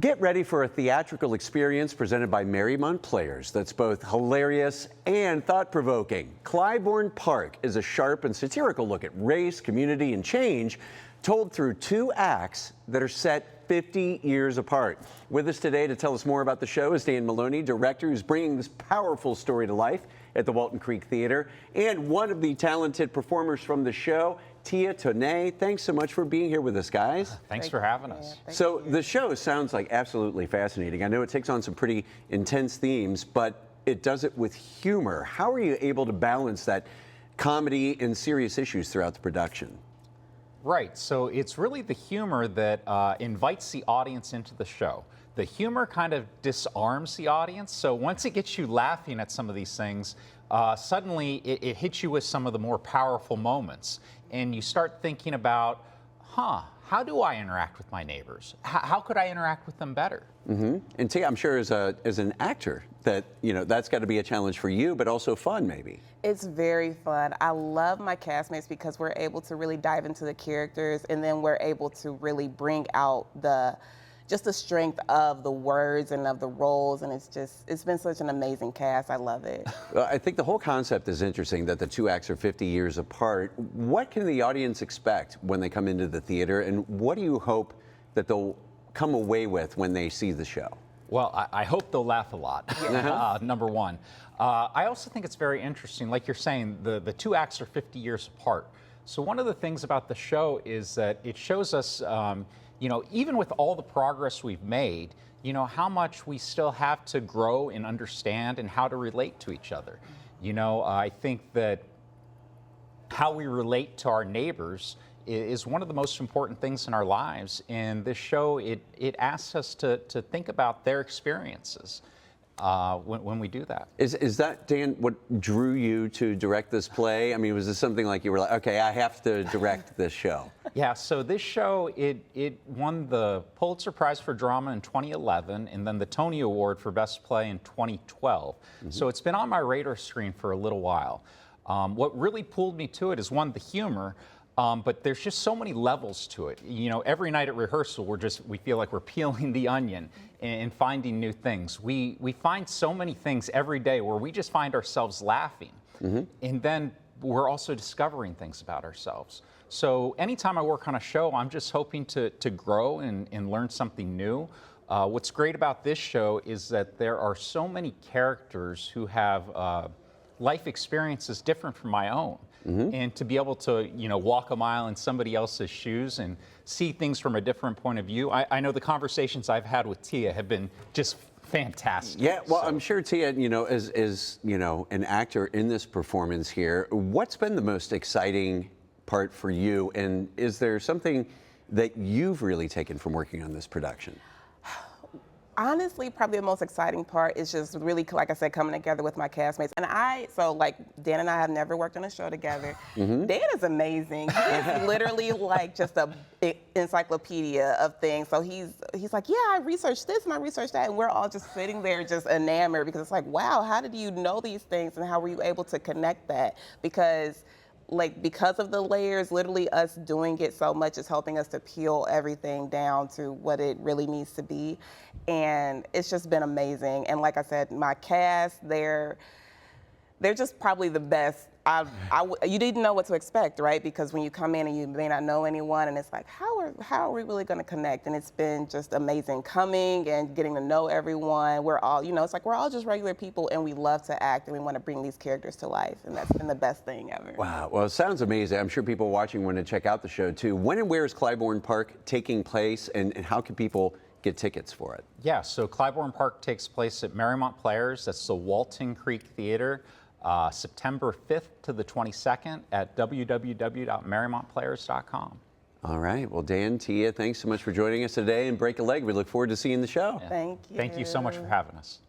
Get ready for a theatrical experience presented by Mariemont Players that's both hilarious and thought-provoking. Clybourne Park is a sharp and satirical look at race, community, and change, told through two acts that are set 50 years apart. With us today to tell us more about the show is Dan Maloney, director who's bringing this powerful story to life at the Walton Creek Theater, and one of the talented performers from the show, Tia Toney. Thanks so much for being here with us, guys. Thanks for having us. So the show sounds like absolutely fascinating. I know it takes on some pretty intense themes, but it does it with humor. How are you able to balance that comedy and serious issues throughout the production? Right, so it's really the humor that invites the audience into the show. The humor kind of disarms the audience, so once it gets you laughing at some of these things, suddenly it hits you with some of the more powerful moments. And you start thinking about, how do I interact with my neighbors? How could I interact with them better? Mm-hmm. And Tia, I'm sure as an actor that, that's got to be a challenge for you, but also fun maybe. It's very fun. I love my castmates because we're able to really dive into the characters, and then we're able to really bring out just the strength of the words and of the roles, and it's been such an amazing cast. I love it. Well, I think the whole concept is interesting that the two acts are 50 years apart. What can the audience expect when they come into the theater, and what do you hope that they'll come away with when they see the show? Well, I hope they'll laugh a lot, number one. I also think it's very interesting, like you're saying, the two acts are 50 years apart. So one of the things about the show is that it shows us, even with all the progress we've made, how much we still have to grow and understand and how to relate to each other. I think that how we relate to our neighbors is one of the most important things in our lives. And this show, it asks us to think about their experiences when we do that. Is that, Dan, what drew you to direct this play? I mean, was this something like you were like, okay, I have to direct this show? Yeah, so this show, it won the Pulitzer Prize for Drama in 2011 and then the Tony Award for Best Play in 2012. Mm-hmm. So it's been on my radar screen for a little while. What really pulled me to it is, one, the humor, but there's just so many levels to it. Every night at rehearsal, we feel like we're peeling the onion and finding new things. We find so many things every day where we just find ourselves laughing. Mm-hmm. And then we're also discovering things about ourselves. So anytime I work on a show, I'm just hoping to grow and learn something new. What's great about this show is that there are so many characters who have life experiences different from my own. Mm-hmm. And to be able to, walk a mile in somebody else's shoes and see things from a different point of view. I know the conversations I've had with Tia have been just fantastic. Yeah, well, I'm sure Tia, as an actor in this performance here, what's been the most exciting part for you? And is there something that you've really taken from working on this production? Honestly, probably the most exciting part is just really, like I said, coming together with my castmates. And so like Dan and I have never worked on a show together. Mm-hmm. Dan is amazing. He's literally like just a encyclopedia of things. So he's like, yeah, I researched this and I researched that, and we're all just sitting there just enamored because it's like, wow, how did you know these things and how were you able to connect that? Because of the layers, literally us doing it so much is helping us to peel everything down to what it really needs to be. And it's just been amazing. And like I said, my cast, they're just probably the best. You didn't know what to expect, right? Because when you come in and you may not know anyone, and it's like, how are we really going to connect? And it's been just amazing coming and getting to know everyone. We're all, it's like we're all just regular people, and we love to act, and we want to bring these characters to life, and that's been the best thing ever. Wow, well, it sounds amazing. I'm sure people watching want to check out the show too. When and where is Clybourne Park taking place, and how can people get tickets for it? Yeah, so Clybourne Park takes place at Mariemont Players. That's the Walton Creek Theater. September 5th to the 22nd at www.mariemontplayers.com. All right. Well, Dan, Tia, thanks so much for joining us today, and break a leg. We look forward to seeing the show. Yeah. Thank you. Thank you so much for having us.